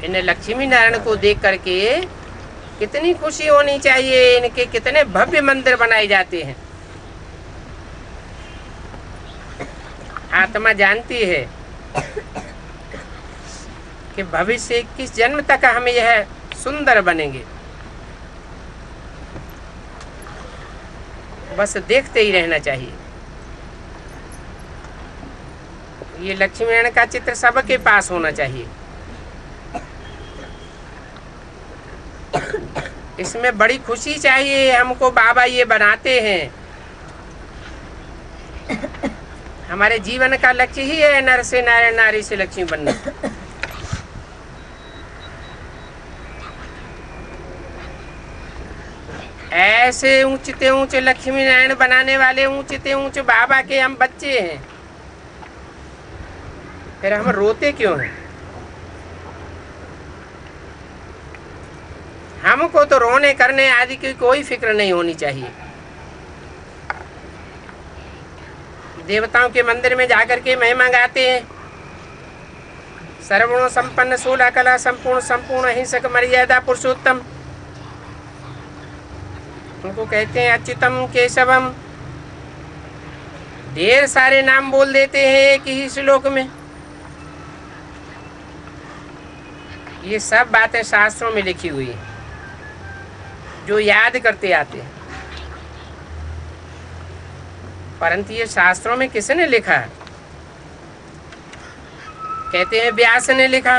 इन लक्ष्मी नारायण को देख करके कितनी खुशी होनी चाहिए। इनके कितने भव्य मंदिर बनाए जाते हैं। आत्मा जानती है कि भविष्य 21 जन्म तक हम यह सुंदर बनेंगे। बस देखते ही रहना चाहिए। ये लक्ष्मी नारायण का चित्र सबके पास होना चाहिए। इसमें बड़ी खुशी चाहिए हमको। बाबा ये बनाते हैं। हमारे जीवन का लक्ष्य ही है नर से नारायण, नारी से लक्ष्मी बनना। ऐसे ऊंचते ऊंचे लक्ष्मी नारायण बनाने वाले ऊंचते ऊंचे बाबा के हम बच्चे हैं। फिर हम रोते क्यों हैं? हमको तो रोने करने आदि की कोई फिक्र नहीं होनी चाहिए। देवताओं के मंदिर में जाकर के महिमा गाते हैं। सर्वगुण संपन्न 16 कला संपूर्ण संपूर्ण अहिंसक मर्यादा पुरुषोत्तम। उनको कहते हैं अच्युतम केशवम ढेर सारे नाम बोल देते हैं एक ही श्लोक में। ये सब बातें शास्त्रों में लिखी हुई हैं, जो याद करते आते हैं। परंतु ये शास्त्रों में किसने लिखा? कहते हैं व्यास ने लिखा,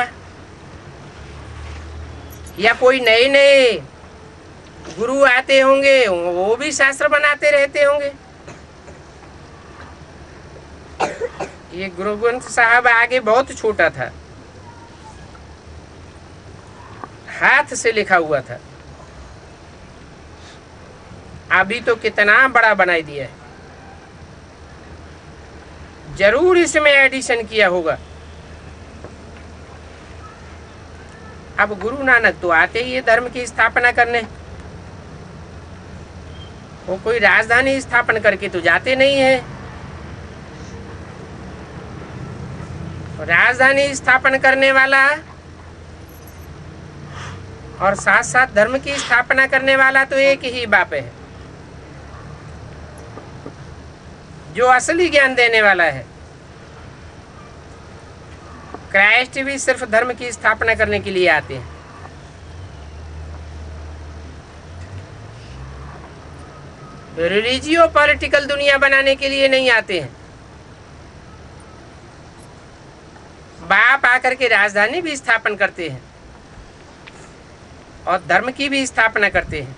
या कोई नए नए गुरु आते होंगे, वो भी शास्त्र बनाते रहते होंगे। ये गुरु ग्रंथ साहब आगे बहुत छोटा था, हाथ से लिखा हुआ था। अभी तो कितना बड़ा बना दिया है। जरूर इसमें एडिशन किया होगा। अब गुरु नानक तो आते ही है धर्म की स्थापना करने। वो कोई राजधानी स्थापन करके तो जाते नहीं है। राजधानी स्थापन करने वाला और साथ साथ धर्म की स्थापना करने वाला तो एक ही बाप है, जो असली ज्ञान देने वाला है। क्राइस्ट भी सिर्फ धर्म की स्थापना करने के लिए आते हैं। रिलीजियो पॉलिटिकल दुनिया बनाने के लिए नहीं आते हैं। बाप आकर के राजधानी भी स्थापन करते हैं और धर्म की भी स्थापना करते हैं।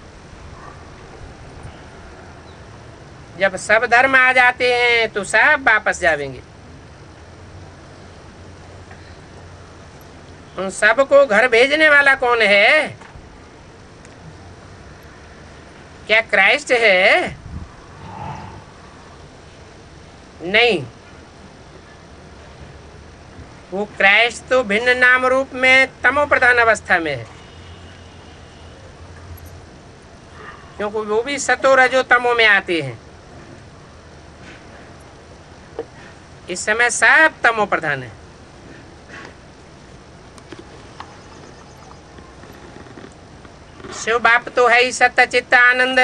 जब सब धर्म आ जाते हैं तो सब वापस जाएंगे। उन सबको घर भेजने वाला कौन है? क्या क्राइस्ट है? नहीं, वो क्राइस्ट तो भिन्न नाम रूप में तमो प्रधान अवस्था में है, क्योंकि वो भी सतो रजो तमो में आते हैं। इस समय सब तमो प्रधान है। शिव बाप तो है ही सत्य चित्त आनंद,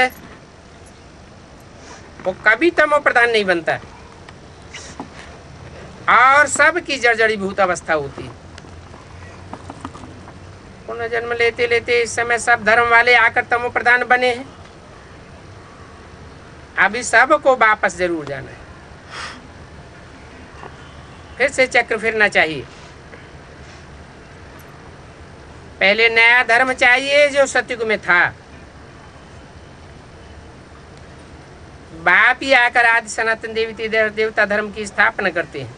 वो कभी तमो प्रधान नहीं बनता और सब की जर्जरी भूत अवस्था होती है। पुनर्जन्म लेते लेते इस समय सब धर्म वाले आकर तमो प्रधान बने हैं। अभी सबको वापस जरूर जाना है, फिर से चक्र फिरना चाहिए। पहले नया धर्म चाहिए जो सतयुग में था। बाप ही आकर आदि सनातन देवी देवता धर्म की स्थापना करते हैं।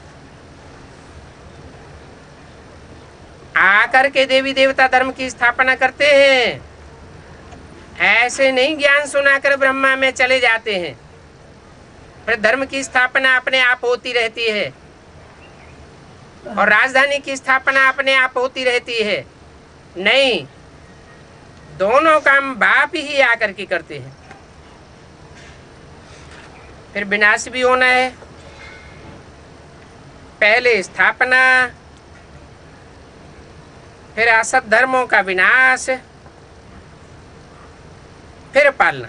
आकर के देवी देवता धर्म की स्थापना करते हैं। ऐसे नहीं ज्ञान सुनाकर ब्रह्मा में चले जाते हैं, फिर धर्म की स्थापना अपने आप होती रहती है और राजधानी की स्थापना अपने आप होती रहती है। नहीं, दोनों काम बाप ही आकर के करते हैं। फिर विनाश भी होना है। पहले स्थापना, फिर असत धर्मों का विनाश, फिर पालना।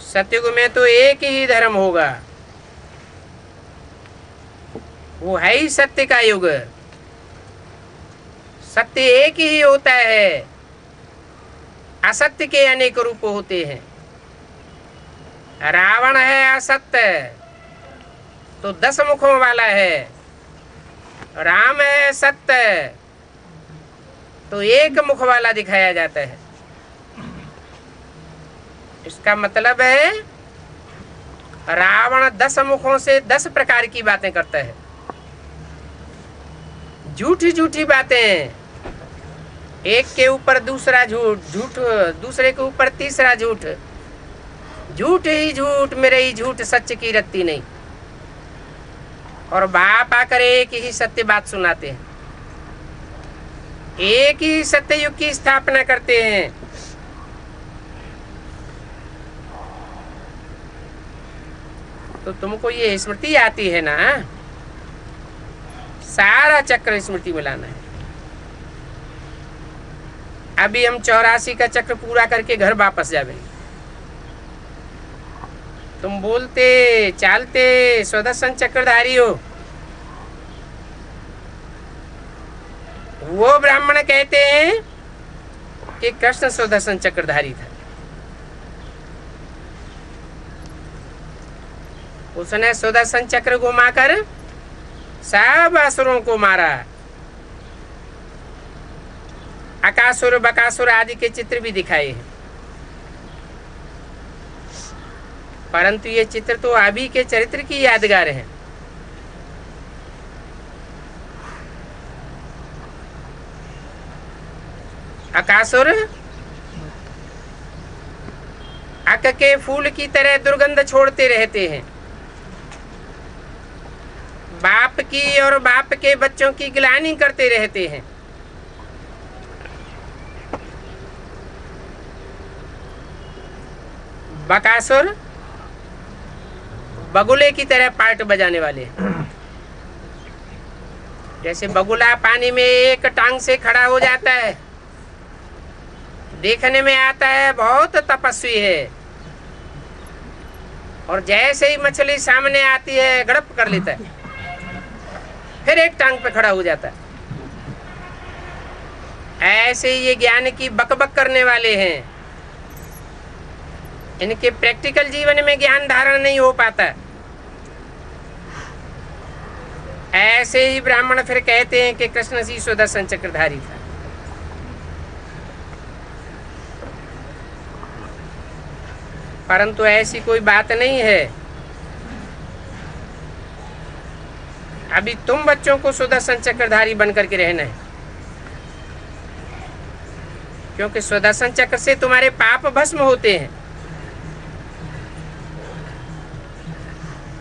सतयुग में तो एक ही धर्म होगा, वो है ही सत्य का युग। सत्य एक ही होता है, असत्य के अनेक रूप होते हैं। रावण है असत्य तो 10 मुखों वाला है, राम है सत्य तो एक मुख वाला दिखाया जाता है। इसका मतलब है रावण 10 मुखों से 10 प्रकार की बातें करता है। झूठी झूठी बातें, एक के ऊपर दूसरा झूठ, झूठ दूसरे के ऊपर तीसरा झूठ, झूठ ही झूठ, मेरे ही झूठ, सच की रत्ती नहीं। और बाप आकर एक ही सत्य बात सुनाते हैं, एक ही सत्य युग की स्थापना करते हैं। तो तुमको ये स्मृति आती है ना, सारा चक्र स्मृति में लाना है। अभी हम 84 का चक्र पूरा करके घर वापस जाएंगे। तुम बोलते चालते सुदर्शन चक्रधारी हो। वो ब्राह्मण कहते हैं कि कृष्ण सुदर्शन चक्रधारी था। उसने सुदर्शन चक्र घुमाकर सब असुरों को मारा। अकासुर बकासुर आदि के चित्र भी दिखाए हैं, परंतु ये चित्र तो अभी के चरित्र की यादगार है। अकासुर अक के फूल की तरह दुर्गंध छोड़ते रहते हैं। बाप की और बाप के बच्चों की गिलानी करते रहते हैं। बकासुर बगुले की तरह पार्ट बजाने वाले हैं। जैसे बगुला पानी में एक टांग से खड़ा हो जाता है, देखने में आता है बहुत तपस्वी है, और जैसे ही मछली सामने आती है गड़प कर लेता है, फिर एक टांग पे खड़ा हो जाता है। ऐसे ये ज्ञान की बकबक करने वाले हैं। इनके प्रैक्टिकल जीवन में ज्ञान धारण नहीं हो पाता। ऐसे ही ब्राह्मण फिर कहते हैं कि कृष्ण जी सुदर्शन चक्रधारी था। परंतु ऐसी कोई बात नहीं है। अभी तुम बच्चों को सुदर्शन चक्रधारी बनकर के रहना है, क्योंकि सुदर्शन चक्र से तुम्हारे पाप भस्म होते हैं,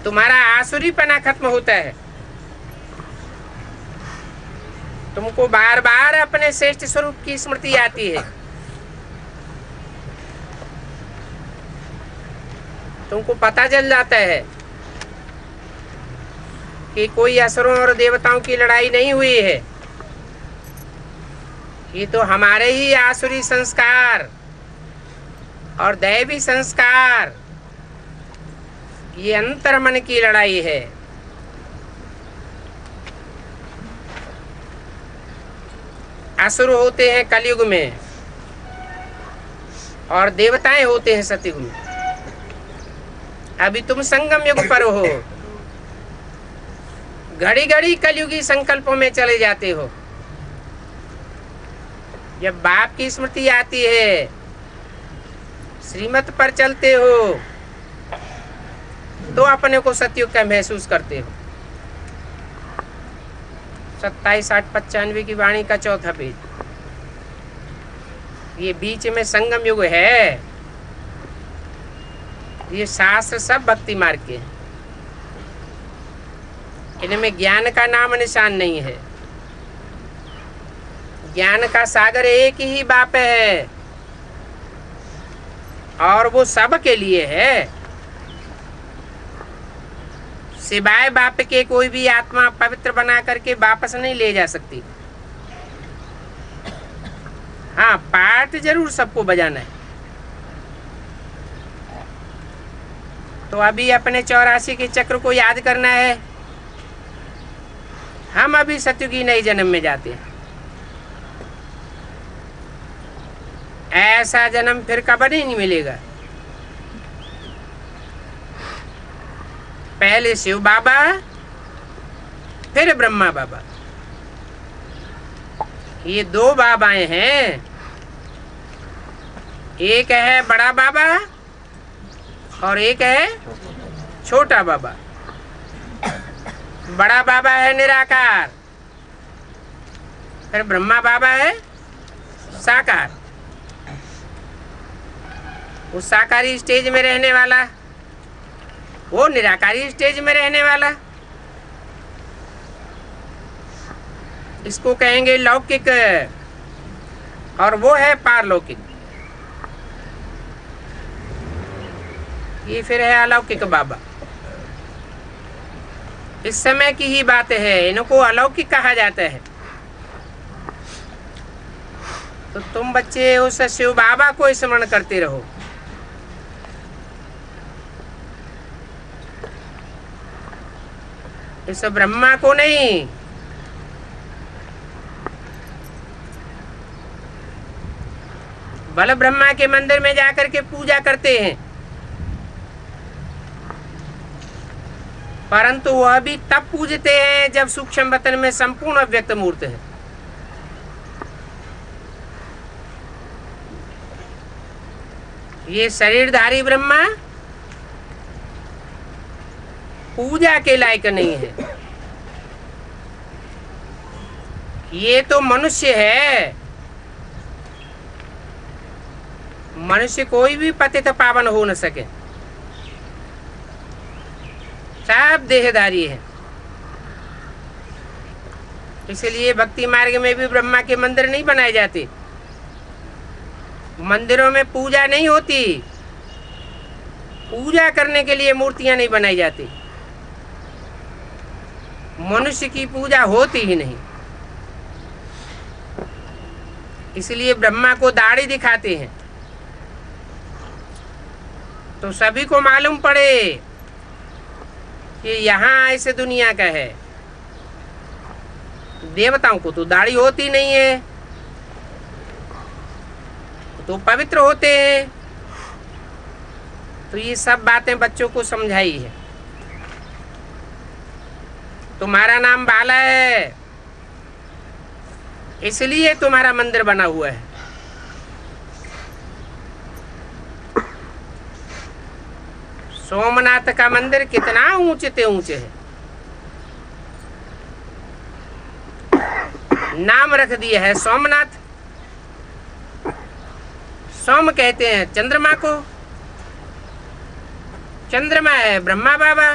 तुम्हारा आसुरीपना खत्म होता है, तुमको बार बार अपने श्रेष्ठ स्वरूप की स्मृति आती है, तुमको पता चल जाता है कि कोई असुरों और देवताओं की लड़ाई नहीं हुई है, ये तो हमारे ही आसुरी संस्कार और दैवी संस्कार, ये अंतर्मन की लड़ाई है। असुर होते हैं कलयुग में और देवताएं होते हैं सतयुग में। अभी तुम संगम युग पर हो, घड़ी घड़ी कलयुगी संकल्पों में चले जाते हो। जब बाप की स्मृति आती है, श्रीमत पर चलते हो, तो अपने को सतयुग का महसूस करते हो। 27, 8, 95 की वाणी का चौथा पेज। ये बीच में संगम युग है। ये शास्त्र सब भक्ति मार्ग के हैं, इनमें ज्ञान का नाम निशान नहीं है। ज्ञान का सागर एक ही बाप है और वो सब के लिए है। सिवाय बाप के कोई भी आत्मा पवित्र बना करके वापस नहीं ले जा सकती। हाँ, पाठ जरूर सबको बजाना है। तो अभी अपने 84 के चक्र को याद करना है। हम अभी सतयुगी नए जन्म में जाते हैं। ऐसा जन्म फिर कभी नहीं मिलेगा। पहले शिव बाबा, फिर ब्रह्मा बाबा, ये दो बाबाएं हैं। एक है बड़ा बाबा और एक है छोटा बाबा। बड़ा बाबा है निराकार, फिर ब्रह्मा बाबा है साकार। वो साकारी स्टेज में रहने वाला, वो निराकारी स्टेज में रहने वाला। इसको कहेंगे लौकिक और वो है पारलौकिक। ये फिर है अलौकिक बाबा। इस समय की ही बात है, इनको अलौकिक कहा जाता है। तो तुम बच्चे उस शिव बाबा को स्मरण करते रहो। इस ब्रह्मा को नहीं। बल ब्रह्मा के मंदिर में जाकर के पूजा करते हैं, परंतु वह भी तब पूजते हैं जब सूक्ष्म वतन में संपूर्ण अव्यक्त मूर्त है। ये शरीरधारी ब्रह्मा पूजा के लायक नहीं है। ये तो मनुष्य है। मनुष्य कोई भी पतित पावन हो न सके, सब देहधारी है। इसलिए भक्ति मार्ग में भी ब्रह्मा के मंदिर नहीं बनाए जाते, मंदिरों में पूजा नहीं होती, पूजा करने के लिए मूर्तियां नहीं बनाई जाती। मनुष्य की पूजा होती ही नहीं। इसलिए ब्रह्मा को दाढ़ी दिखाते हैं तो सभी को मालूम पड़े कि यहाँ इस दुनिया का है। देवताओं को तो दाढ़ी होती नहीं है, तो पवित्र होते हैं। तो ये सब बातें बच्चों को समझाई है। तुम्हारा नाम बाला है, इसलिए तुम्हारा मंदिर बना हुआ है। सोमनाथ का मंदिर कितना ऊंचे से ऊंचे है, नाम रख दिया है सोमनाथ। सोम कहते हैं चंद्रमा को, चंद्रमा है ब्रह्मा बाबा।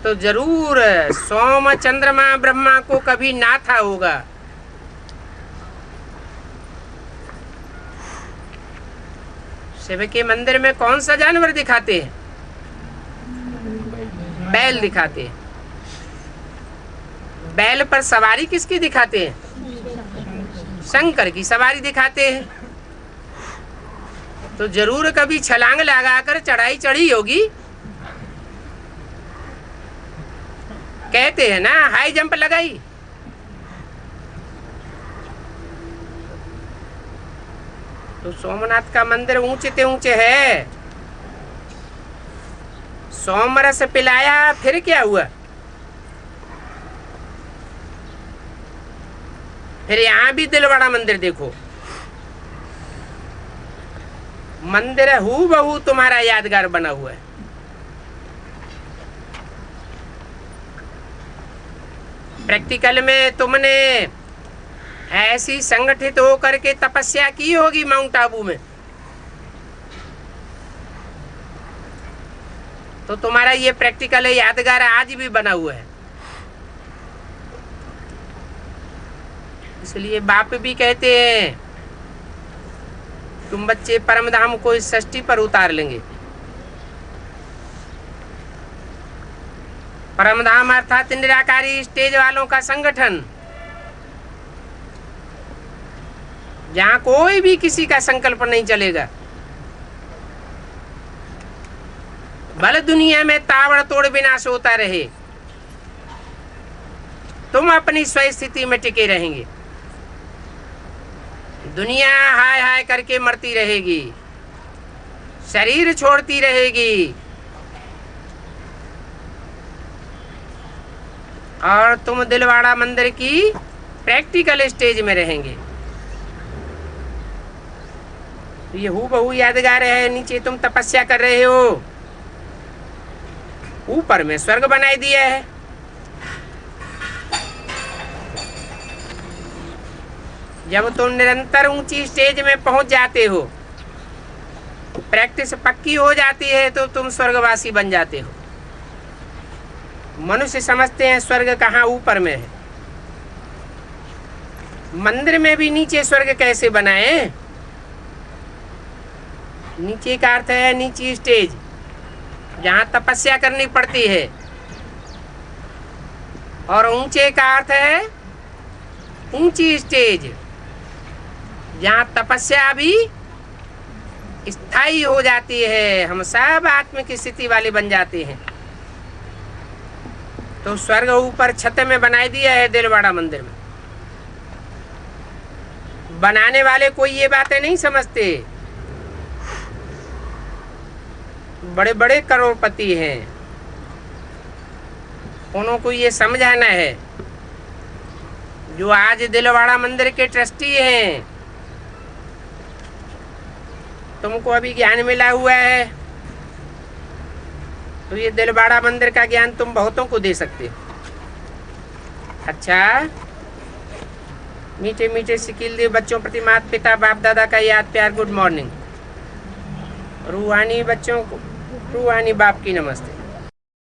तो जरूर सोम चंद्रमा ब्रह्मा को कभी ना था होगा। शिव के मंदिर में कौन सा जानवर दिखाते हैं? बैल दिखाते हैं। बैल पर सवारी किसकी दिखाते हैं? शंकर की सवारी दिखाते हैं। तो जरूर कभी छलांग लगाकर चढ़ाई चढ़ी होगी। कहते हैं ना हाई जंप लगाई। तो सोमनाथ का मंदिर ऊंचे से ऊंचे है। सोमरस पिलाया फिर क्या हुआ? फिर यहाँ भी दिलवाड़ा मंदिर देखो, मंदिर हूबहू तुम्हारा यादगार बना हुआ है। प्रैक्टिकल में तुमने ऐसी संगठित होकर के तपस्या की होगी माउंट आबू में, तो तुम्हारा ये प्रैक्टिकल यादगार आज भी बना हुआ है। इसलिए बाप भी कहते हैं तुम बच्चे परम धाम को इस षष्ठी पर उतार लेंगे। परम धाम अर्थात निराकारी स्टेज वालों का संगठन, जहां कोई भी किसी का संकल्प नहीं चलेगा। भले दुनिया में ताबड़तोड़ विनाश होता रहे, तुम अपनी स्वस्थिति में टिके रहेंगे। दुनिया हाय हाय करके मरती रहेगी, शरीर छोड़ती रहेगी, और तुम दिलवाड़ा मंदिर की प्रैक्टिकल स्टेज में रहेंगे। ये हूबहू यादगार है। नीचे तुम तपस्या कर रहे हो, ऊपर में स्वर्ग बनाई दिया है। जब तुम निरंतर ऊंची स्टेज में पहुंच जाते हो, प्रैक्टिस पक्की हो जाती है, तो तुम स्वर्गवासी बन जाते हो। मनुष्य समझते हैं स्वर्ग कहाँ ऊपर में है। मंदिर में भी नीचे स्वर्ग कैसे बनाए? नीचे का अर्थ है नीची स्टेज, जहाँ तपस्या करनी पड़ती है, और ऊंचे का अर्थ है ऊंची स्टेज, जहाँ तपस्या भी स्थायी हो जाती है, हम सब आत्म की स्थिति वाले बन जाते हैं। तो स्वर्ग ऊपर छत में बनाई दिया है दिलवाड़ा मंदिर में। बनाने वाले कोई ये बातें नहीं समझते, बड़े बड़े करोड़पति हैं, उनको ये समझाना है। जो आज दिलवाड़ा मंदिर के ट्रस्टी हैं, तुमको अभी ज्ञान मिला हुआ है, तो ये दिलवाड़ा मंदिर का ज्ञान तुम बहुतों को दे सकते हो। अच्छा, मीठे मीठे सिकिल दे बच्चों प्रति माता पिता बाप दादा का याद प्यार गुड मॉर्निंग। रूहानी बच्चों को रूहानी बाप की नमस्ते।